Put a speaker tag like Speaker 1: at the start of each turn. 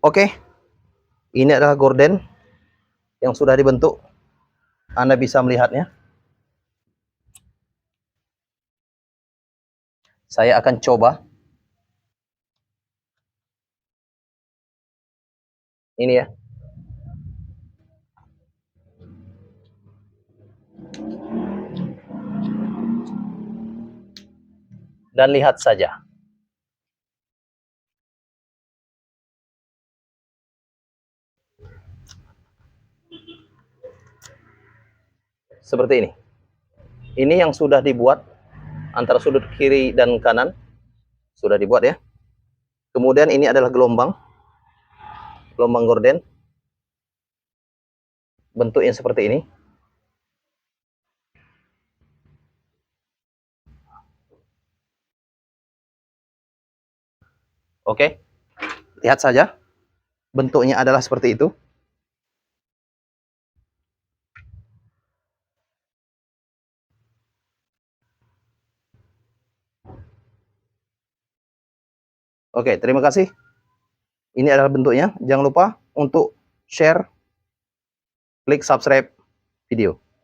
Speaker 1: Oke, ini adalah gorden yang sudah dibentuk. Anda bisa melihatnya. Saya akan coba. Ini ya. Dan lihat saja. Seperti ini. Ini yang sudah dibuat antara sudut kiri dan kanan. Sudah dibuat ya. Kemudian ini adalah gelombang gorden. Bentuknya seperti ini. Oke, lihat saja. Bentuknya adalah seperti itu. Oke, terima kasih. Ini adalah bentuknya. Jangan lupa untuk share, klik subscribe video.